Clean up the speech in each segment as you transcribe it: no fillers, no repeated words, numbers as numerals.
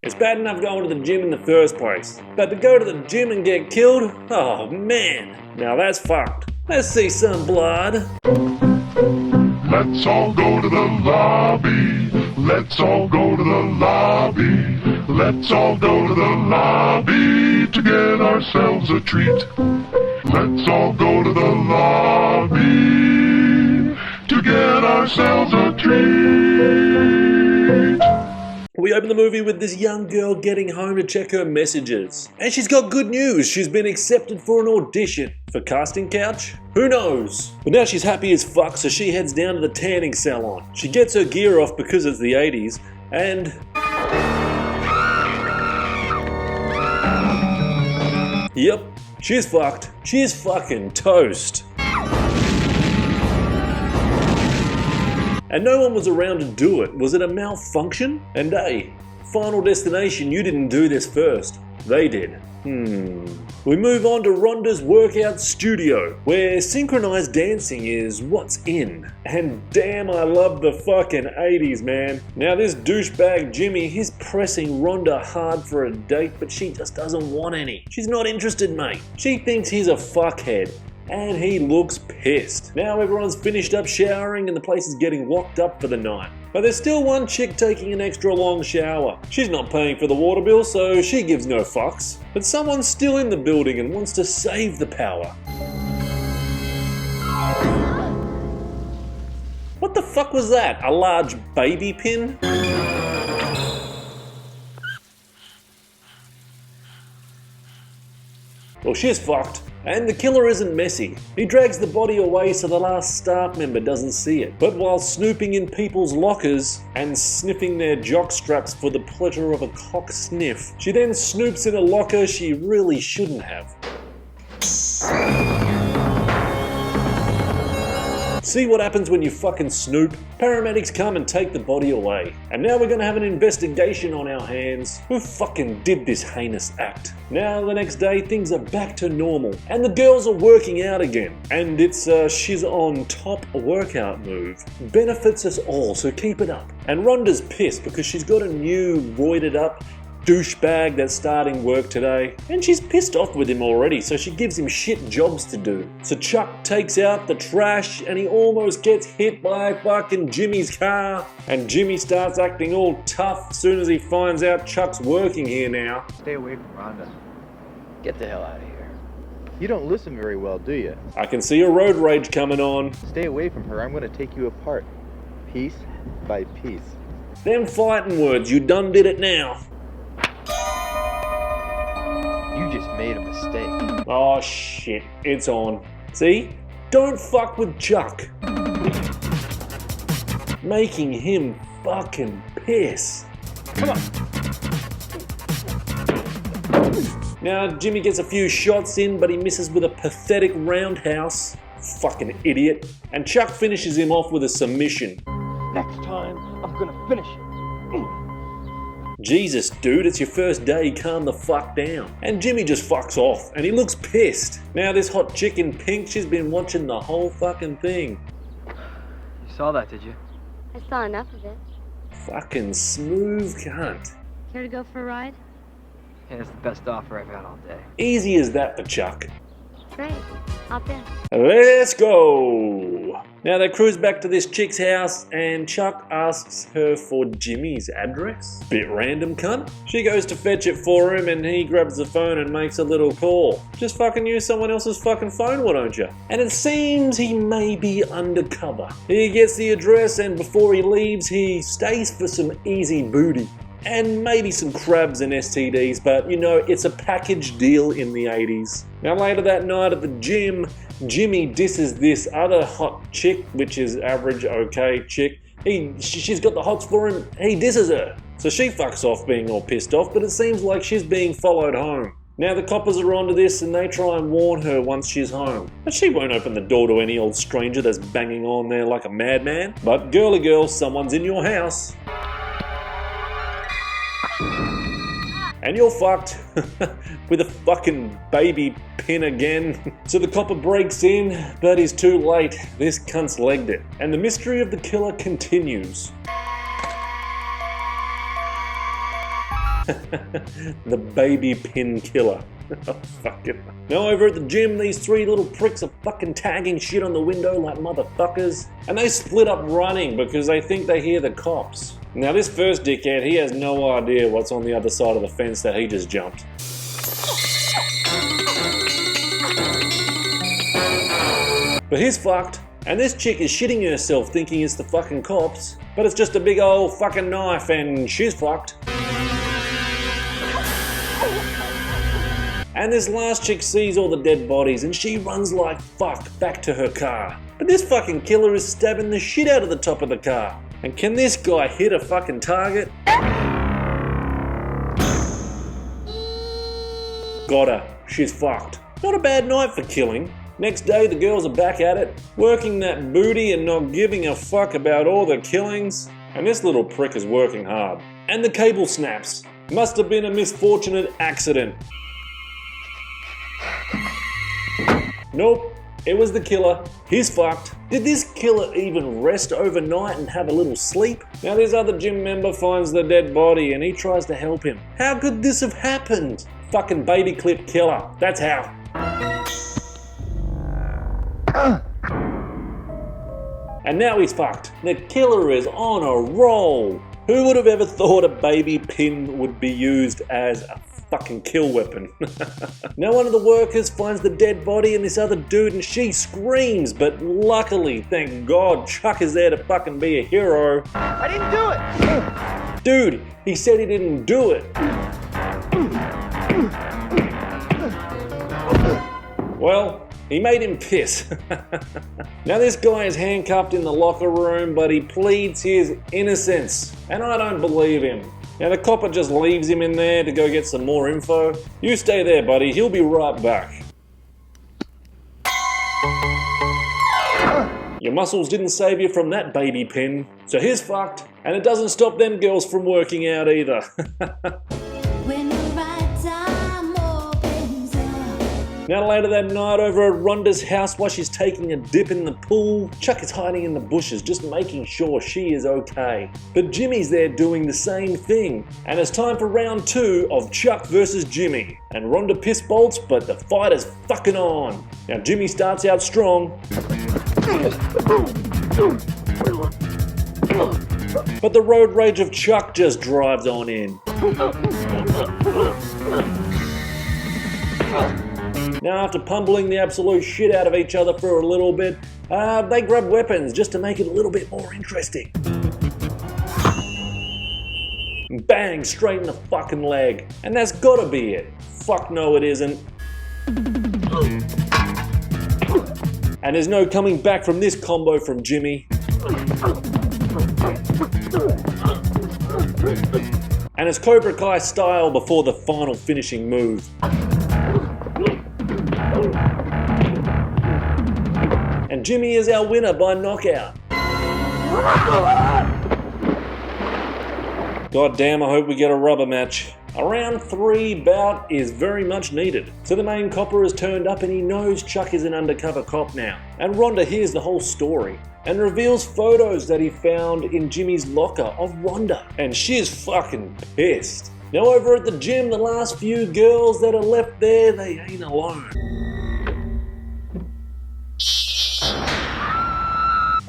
It's bad enough going to the gym in the first place, but to go to the gym and get killed? Oh man, now that's fucked. Let's see some blood. Let's all go to the lobby. Let's all go to the lobby. Let's all go to the lobby to get ourselves a treat. Let's all go to the lobby to get ourselves a treat. We open the movie with this young girl getting home to check her messages. And she's got good news. She's been accepted for an audition. For casting couch? Who knows? But now she's happy as fuck, so she heads down to the tanning salon. She gets her gear off because it's the 80s, and... Yep, she's fucked. She's fucking toast. And no one was around to do it. Was it a malfunction? And hey, Final Destination, you didn't do this first. They did. We move on to Rhonda's workout studio, where synchronized dancing is what's in. And damn, I love the fucking 80s, man. Now this douchebag Jimmy, he's pressing Rhonda hard for a date, but she just doesn't want any. She's not interested, mate. She thinks he's a fuckhead. And he looks pissed. Now everyone's finished up showering and the place is getting locked up for the night. But there's still one chick taking an extra long shower. She's not paying for the water bill, so she gives no fucks. But someone's still in the building and wants to save the power. What the fuck was that? A large baby pin? Well, she's fucked. And the killer isn't messy. He drags the body away so the last staff member doesn't see it. But while snooping in people's lockers and sniffing their jock straps for the pleasure of a cock sniff, she then snoops in a locker she really shouldn't have. See what happens when you fucking snoop? Paramedics come and take the body away. And now we're gonna have an investigation on our hands. Who fucking did this heinous act? Now the next day things are back to normal. And the girls are working out again. And it's a she's on top workout move. Benefits us all, so keep it up. And Rhonda's pissed because she's got a new roided up douchebag that's starting work today, and she's pissed off with him already, so she gives him shit jobs to do. So Chuck takes out the trash and he almost gets hit by fucking Jimmy's car, and Jimmy starts acting all tough as soon as he finds out Chuck's working here now. Stay away from Rhonda. Get the hell out of here. You don't listen very well, do you? I can see a road rage coming on. Stay away from her. I'm going to take you apart, piece by piece. Them fighting words, you done did it now. You just made a mistake. Oh shit, it's on. See? Don't fuck with Chuck. Making him fucking piss. Come on. Now Jimmy gets a few shots in, but he misses with a pathetic roundhouse. Fucking idiot. And Chuck finishes him off with a submission. Next time, I'm gonna finish it. Jesus, dude, it's your first day, calm the fuck down. And Jimmy just fucks off, and he looks pissed. Now this hot chick in pink, she's been watching the whole fucking thing. You saw that, did you? I saw enough of it. Fucking smooth cunt. Care to go for a ride? Yeah, it's the best offer I've had all day. Easy as that for Chuck. Great. Hop in. Let's go! Now they cruise back to this chick's house and Chuck asks her for Jimmy's address. Bit random, cunt. She goes to fetch it for him and he grabs the phone and makes a little call. Just fucking use someone else's fucking phone, why don't you? And it seems he may be undercover. He gets the address and before he leaves he stays for some easy booty. And maybe some crabs and STDs, but you know, it's a package deal in the 80s. Now later that night at the gym, Jimmy disses this other hot chick, which is average okay chick. She's got the hots for him, he disses her. So she fucks off being all pissed off, but it seems like she's being followed home. Now the coppers are onto this and they try and warn her once she's home. But she won't open the door to any old stranger that's banging on there like a madman. But girly girl, someone's in your house. And you're fucked with a fucking baby pin again. So the copper breaks in, but he's too late. This cunt's legged it. And the mystery of the killer continues. The baby pin killer. Oh, fuck it. Now over at the gym, these three little pricks are fucking tagging shit on the window like motherfuckers. And they split up running because they think they hear the cops. Now this first dickhead, he has no idea what's on the other side of the fence that he just jumped. But he's fucked. And this chick is shitting herself thinking it's the fucking cops. But it's just a big old fucking knife and she's fucked. And this last chick sees all the dead bodies and she runs like fuck back to her car. But this fucking killer is stabbing the shit out of the top of the car. And can this guy hit a fucking target? Got her. She's fucked. Not a bad night for killing. Next day the girls are back at it, working that booty and not giving a fuck about all the killings. And this little prick is working hard. And the cable snaps. Must have been a misfortunate accident. Nope, it was the killer. He's fucked. Did this killer even rest overnight and have a little sleep? Now this other gym member finds the dead body and he tries to help him. How could this have happened? Fucking baby clip killer. That's how. And now he's fucked. The killer is on a roll. Who would have ever thought a baby pin would be used as a fucking kill weapon? Now one of the workers finds the dead body and this other dude and she screams, but luckily, thank God, Chuck is there to fucking be a hero. I didn't do it! Dude, he said he didn't do it. Well, he made him piss. Now this guy is handcuffed in the locker room, but he pleads his innocence, and I don't believe him. Now the copper just leaves him in there to go get some more info. You stay there, buddy, he'll be right back. Your muscles didn't save you from that baby pin, so he's fucked, and it doesn't stop them girls from working out either. Now later that night over at Rhonda's house while she's taking a dip in the pool, Chuck is hiding in the bushes just making sure she is okay. But Jimmy's there doing the same thing. And it's time for round 2 of Chuck versus Jimmy. And Rhonda piss bolts, but the fight is fucking on. Now Jimmy starts out strong. But the road rage of Chuck just drives on in. Now after pummeling the absolute shit out of each other for a little bit, they grab weapons just to make it a little bit more interesting. Bang, straight in the fucking leg. And that's gotta be it. Fuck no it isn't. And there's no coming back from this combo from Jimmy. And it's Cobra Kai style before the final finishing move. And Jimmy is our winner by knockout. God damn, I hope we get a rubber match. A round 3 bout is very much needed. So the main copper has turned up and he knows Chuck is an undercover cop now. And Rhonda hears the whole story and reveals photos that he found in Jimmy's locker of Rhonda. And she is fucking pissed. Now over at the gym, the last few girls that are left there, they ain't alone.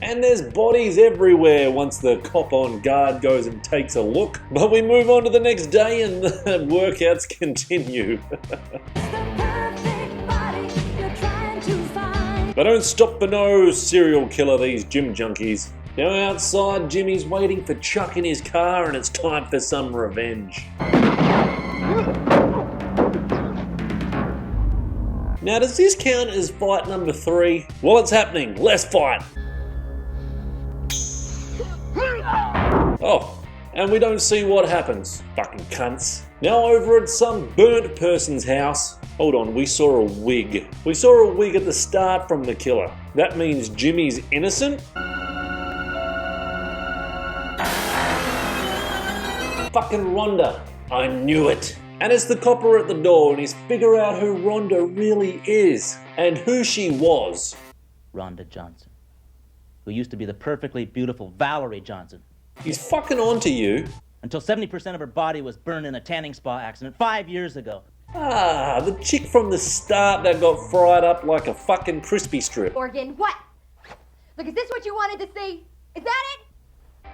And there's bodies everywhere once the cop on guard goes and takes a look. But we move on to the next day and the workouts continue. But don't stop for no serial killer, these gym junkies. Now outside, Jimmy's waiting for Chuck in his car and it's time for some revenge. Now does this count as fight number 3? Well, it's happening. Let's fight. Oh, and we don't see what happens. Fucking cunts. Now over at some burnt person's house. Hold on, we saw a wig. We saw a wig at the start from the killer. That means Jimmy's innocent? Fucking Rhonda. I knew it. And it's the copper at the door and he's figure out who Rhonda really is and who she was. Rhonda Johnson, who used to be the perfectly beautiful Valerie Johnson. He's fucking onto you. until 70% of her body was burned in a tanning spa accident 5 years ago. Ah, the chick from the start that got fried up like a fucking crispy strip. Organ, what? Look, is this what you wanted to see? Is that it?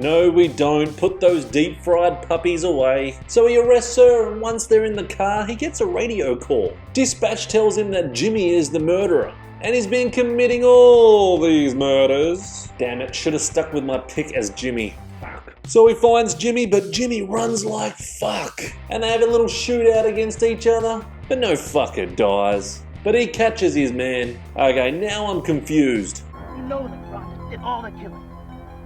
No, we don't. Put those deep-fried puppies away. So he arrests her, and once they're in the car, he gets a radio call. Dispatch tells him that Jimmy is the murderer, and he's been committing all these murders. Damn it, should have stuck with my pick as Jimmy. Fuck. So he finds Jimmy, but Jimmy runs like fuck. And they have a little shootout against each other, but no fucker dies. But he catches his man. Okay, now I'm confused. You know that Rhonda did all the killing.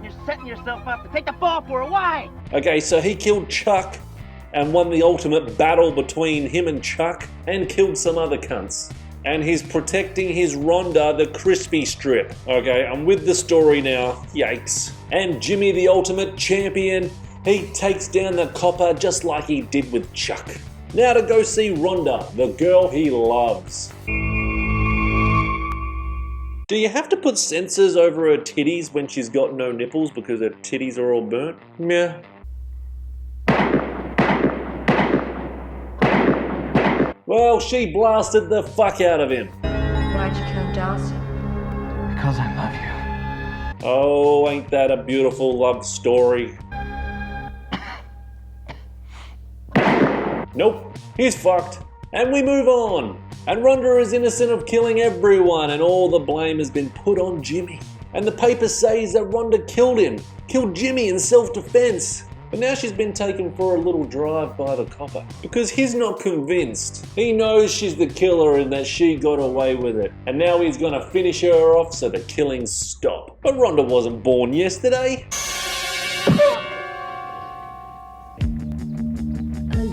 You're setting yourself up to take the fall for her. Why? Okay, so he killed Chuck and won the ultimate battle between him and Chuck and killed some other cunts. And he's protecting his Rhonda, the crispy strip. Okay, I'm with the story now. Yikes. And Jimmy, the ultimate champion, he takes down the copper just like he did with Chuck. Now to go see Rhonda, the girl he loves. Do you have to put sensors over her titties when she's got no nipples because her titties are all burnt? Yeah. Well, she blasted the fuck out of him. Why'd you kill Johnson? Because I love you. Oh, ain't that a beautiful love story? Nope, he's fucked. And we move on. And Rhonda is innocent of killing everyone, and all the blame has been put on Jimmy. And the paper says that Rhonda killed Jimmy in self-defense. But now she's been taken for a little drive by the copper. Because he's not convinced. He knows she's the killer and that she got away with it. And now he's gonna finish her off so the killings stop. But Rhonda wasn't born yesterday.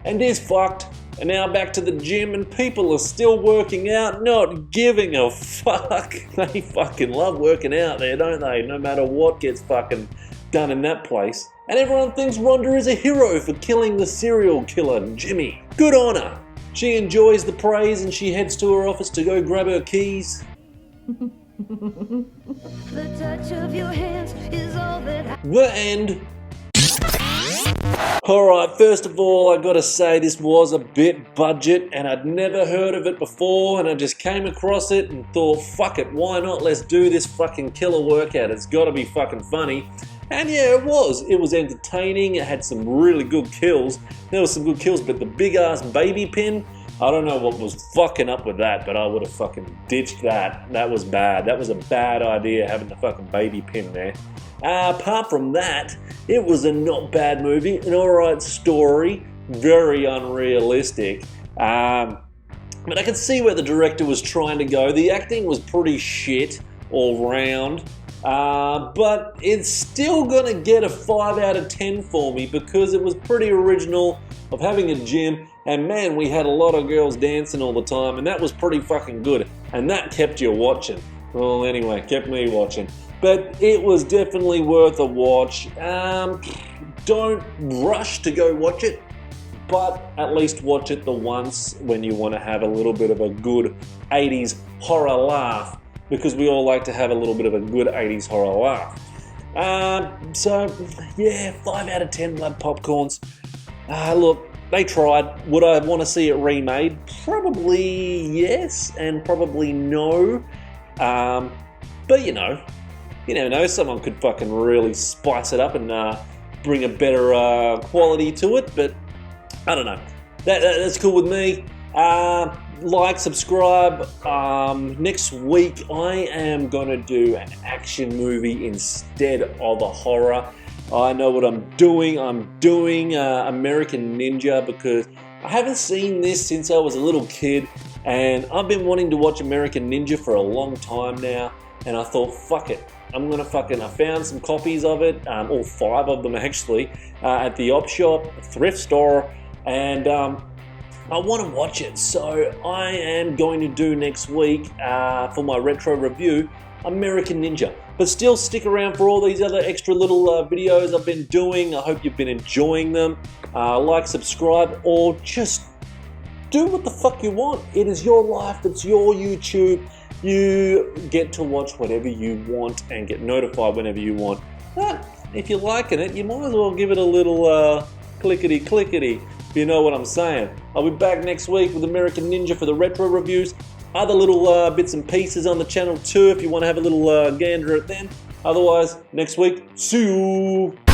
And is fucked. And now back to the gym, and people are still working out, not giving a fuck. They fucking love working out there, don't they? No matter what gets fucking done in that place. And everyone thinks Rhonda is a hero for killing the serial killer, Jimmy. Good on her. She enjoys the praise and she heads to her office to go grab her keys. The touch of your hands is all that The end. Alright, first of all, I gotta say this was a bit budget and I'd never heard of it before, and I just came across it and thought, fuck it, why not? Let's do this fucking killer workout. It's gotta be fucking funny. And yeah, it was. It was entertaining. It had some really good kills. There was some good kills, but the big ass baby pin, I don't know what was fucking up with that, but I would have fucking ditched that. That was bad. That was a bad idea, having the fucking baby pin there. Apart from that, it was a not bad movie, an alright story, very unrealistic. But I could see where the director was trying to go. The acting was pretty shit all round. But it's still gonna get a 5 out of 10 for me because it was pretty original of having a gym, and man, we had a lot of girls dancing all the time, and that was pretty fucking good, and that kept you watching. Well, anyway, kept me watching. But it was definitely worth a watch. Don't rush to go watch it, but at least watch it the once when you want to have a little bit of a good 80s horror laugh, because we all like to have a little bit of a good 80s horror laugh. So, yeah, 5 out of 10 blood popcorns. Look, they tried. Would I want to see it remade? Probably yes, and probably no. But you never know, someone could fucking really spice it up and bring a better quality to it, but I don't know. That's cool with me. Like, subscribe. Next week I am gonna do an action movie instead of a horror. I know what I'm doing. I'm doing American Ninja because I haven't seen this since I was a little kid, and I've been wanting to watch American Ninja for a long time now, and I thought, fuck it. I found some copies of it, all 5 of them actually, at the op shop, thrift store, and I want to watch it. So I am going to do next week, for my retro review, American Ninja. But still stick around for all these other extra little videos I've been doing. I hope you've been enjoying them. Like, subscribe, or just do what the fuck you want. It is your life, it's your YouTube. You get to watch whatever you want and get notified whenever you want. But if you're liking it, you might as well give it a little Clickety clickety, if you know what I'm saying. I'll be back next week with American Ninja for the retro reviews. Other little bits and pieces on the channel too if you want to have a little gander at them. Otherwise, next week, see you!